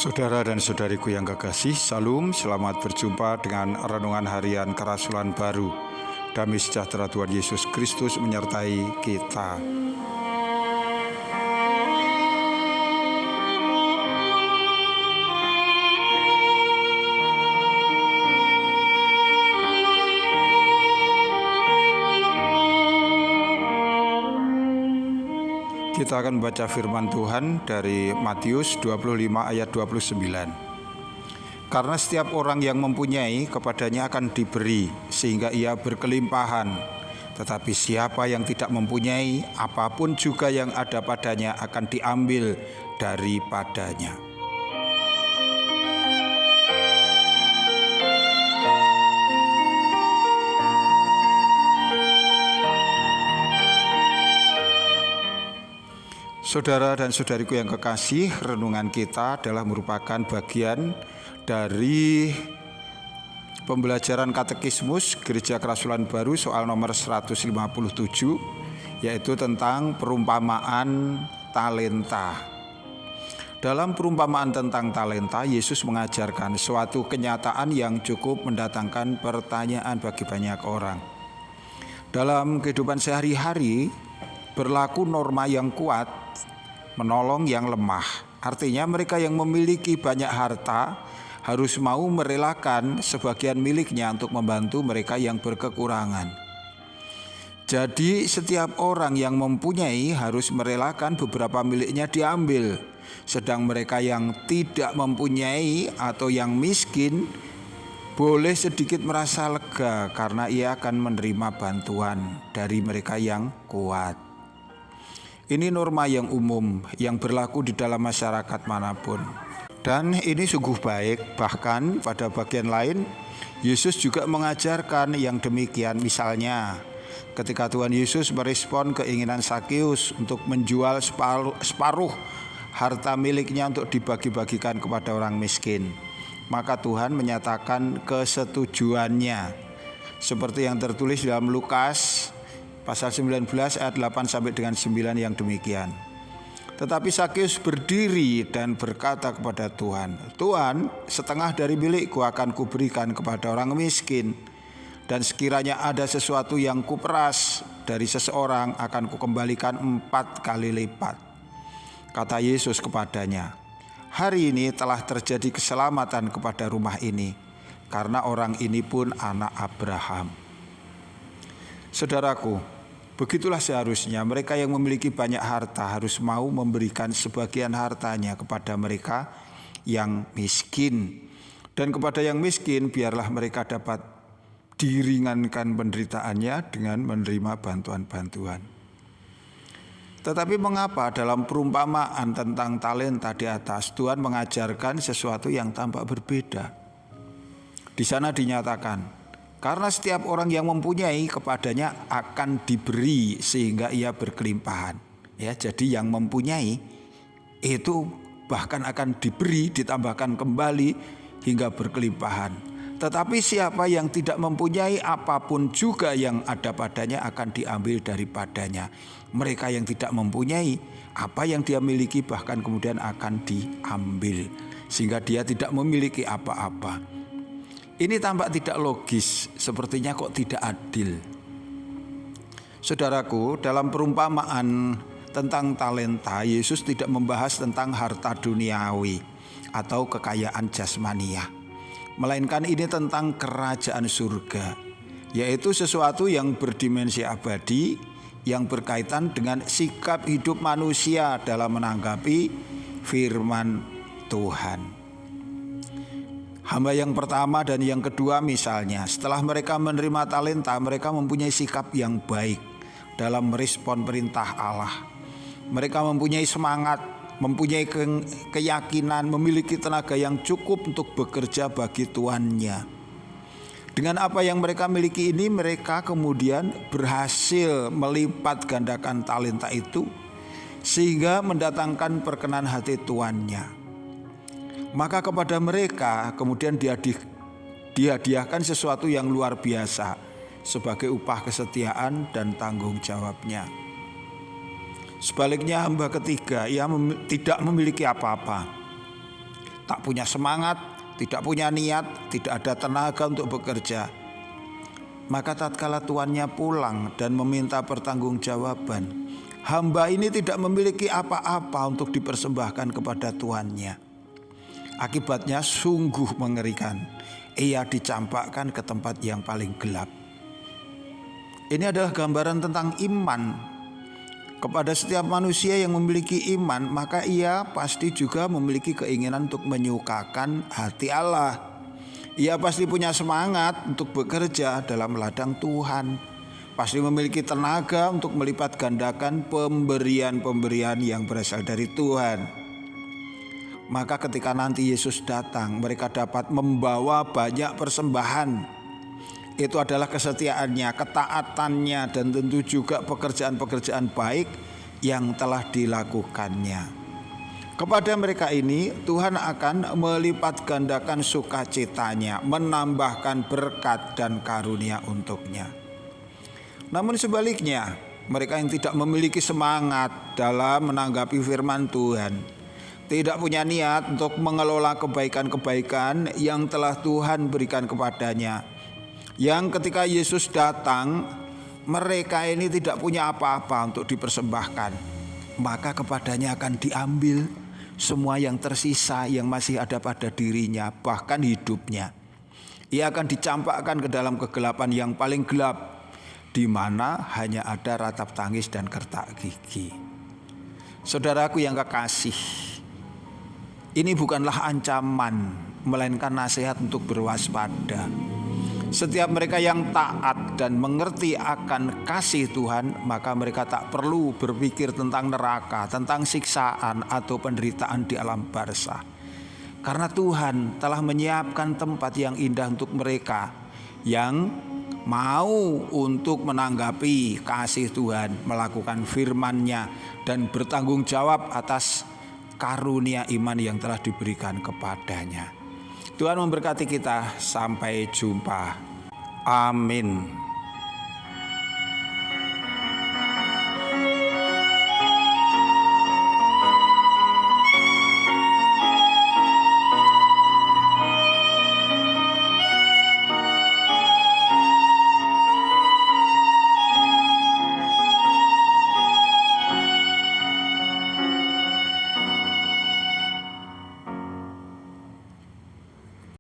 Saudara dan saudariku yang kekasih, Salam, selamat berjumpa dengan Renungan Harian Kerasulan Baru. Damai sejahtera Tuhan Yesus Kristus menyertai kita. Kita akan membaca firman Tuhan dari Matius 25 ayat 29. Karena setiap orang yang mempunyai, kepadanya akan diberi, sehingga ia berkelimpahan. Tetapi siapa yang tidak mempunyai, apapun juga yang ada padanya akan diambil daripadanya. Saudara dan saudariku yang kekasih, renungan kita adalah merupakan bagian dari pembelajaran katekismus Gereja Kerasulan Baru soal nomor 157, yaitu tentang perumpamaan talenta. Dalam perumpamaan tentang talenta, Yesus mengajarkan suatu kenyataan yang cukup mendatangkan pertanyaan bagi banyak orang. Dalam kehidupan sehari-hari, berlaku norma yang kuat menolong yang lemah. Artinya mereka yang memiliki banyak harta harus mau merelakan sebagian miliknya untuk membantu mereka yang berkekurangan. Jadi setiap orang yang mempunyai harus merelakan beberapa miliknya diambil. Sedang mereka yang tidak mempunyai atau yang miskin boleh sedikit merasa lega karena ia akan menerima bantuan dari mereka yang kuat. Ini norma yang umum yang berlaku di dalam masyarakat manapun. Dan ini sungguh baik, bahkan pada bagian lain Yesus juga mengajarkan yang demikian. Misalnya ketika Tuhan Yesus merespon keinginan Sakeus untuk menjual separuh harta miliknya untuk dibagi-bagikan kepada orang miskin, maka Tuhan menyatakan kesetujuannya seperti yang tertulis dalam Lukas Pasal 19 ayat 8 sampai dengan 9 yang demikian. Tetapi Sakeus berdiri dan berkata kepada Tuhan, "Tuhan, setengah dari milikku akan kuberikan kepada orang miskin, dan sekiranya ada sesuatu yang kuperas dari seseorang akan kukembalikan 4 kali lipat." Kata Yesus kepadanya, "Hari ini telah terjadi keselamatan kepada rumah ini, karena orang ini pun anak Abraham." Saudaraku, begitulah seharusnya mereka yang memiliki banyak harta harus mau memberikan sebagian hartanya kepada mereka yang miskin. Dan kepada yang miskin biarlah mereka dapat diringankan penderitaannya dengan menerima bantuan-bantuan. Tetapi mengapa dalam perumpamaan tentang talenta di atas Tuhan mengajarkan sesuatu yang tampak berbeda? Di sana dinyatakan, karena setiap orang yang mempunyai kepadanya akan diberi sehingga ia berkelimpahan. Ya, jadi yang mempunyai itu bahkan akan diberi, ditambahkan kembali hingga berkelimpahan. Tetapi siapa yang tidak mempunyai, apapun juga yang ada padanya akan diambil daripadanya. Mereka yang tidak mempunyai, apa yang dia miliki bahkan kemudian akan diambil, sehingga dia tidak memiliki apa-apa. Ini tampak tidak logis, sepertinya kok tidak adil. Saudaraku, dalam perumpamaan tentang talenta, Yesus tidak membahas tentang harta duniawi atau kekayaan jasmaniah, melainkan ini tentang kerajaan surga, yaitu sesuatu yang berdimensi abadi, yang berkaitan dengan sikap hidup manusia dalam menanggapi firman Tuhan. Hamba yang pertama dan yang kedua misalnya, setelah mereka menerima talenta, mereka mempunyai sikap yang baik dalam merespon perintah Allah. Mereka mempunyai semangat, mempunyai keyakinan, memiliki tenaga yang cukup untuk bekerja bagi tuannya. Dengan apa yang mereka miliki ini, mereka kemudian berhasil melipat gandakan talenta itu sehingga mendatangkan perkenan hati tuannya. Maka kepada mereka kemudian dihadiahkan sesuatu yang luar biasa sebagai upah kesetiaan dan tanggung jawabnya. Sebaliknya hamba ketiga, ia tidak memiliki apa-apa. tak punya semangat, tidak punya niat, tidak ada tenaga untuk bekerja. Maka tatkala tuannya pulang dan meminta pertanggungjawaban, hamba ini tidak memiliki apa-apa untuk dipersembahkan kepada tuannya. Akibatnya sungguh mengerikan. Ia dicampakkan ke tempat yang paling gelap. Ini adalah gambaran tentang iman. Kepada setiap manusia yang memiliki iman, maka ia pasti juga memiliki keinginan untuk menyukakan hati Allah. Ia pasti punya semangat untuk bekerja dalam ladang Tuhan. Pasti memiliki tenaga untuk melipat gandakan pemberian-pemberian yang berasal dari Tuhan. Maka ketika nanti Yesus datang, mereka dapat membawa banyak persembahan. Itu adalah kesetiaannya, ketaatannya, dan tentu juga pekerjaan-pekerjaan baik yang telah dilakukannya. Kepada mereka ini Tuhan akan melipat gandakan sukacitanya, menambahkan berkat dan karunia untuknya. Namun sebaliknya, mereka yang tidak memiliki semangat dalam menanggapi firman Tuhan, tidak punya niat untuk mengelola kebaikan-kebaikan yang telah Tuhan berikan kepadanya, yang ketika Yesus datang, mereka ini tidak punya apa-apa untuk dipersembahkan, maka kepadanya akan diambil semua yang tersisa yang masih ada pada dirinya, bahkan hidupnya. Ia akan dicampakkan ke dalam kegelapan yang paling gelap, di mana hanya ada ratap tangis dan kertak gigi. Saudaraku yang kekasih, ini bukanlah ancaman, melainkan nasihat untuk berwaspada. Setiap mereka yang taat dan mengerti akan kasih Tuhan, maka mereka tak perlu berpikir tentang neraka, tentang siksaan atau penderitaan di alam barzah. Karena Tuhan telah menyiapkan tempat yang indah untuk mereka yang mau untuk menanggapi kasih Tuhan, melakukan firman-Nya, dan bertanggung jawab atas karunia iman yang telah diberikan kepadanya. Tuhan memberkati kita, sampai jumpa. Amin.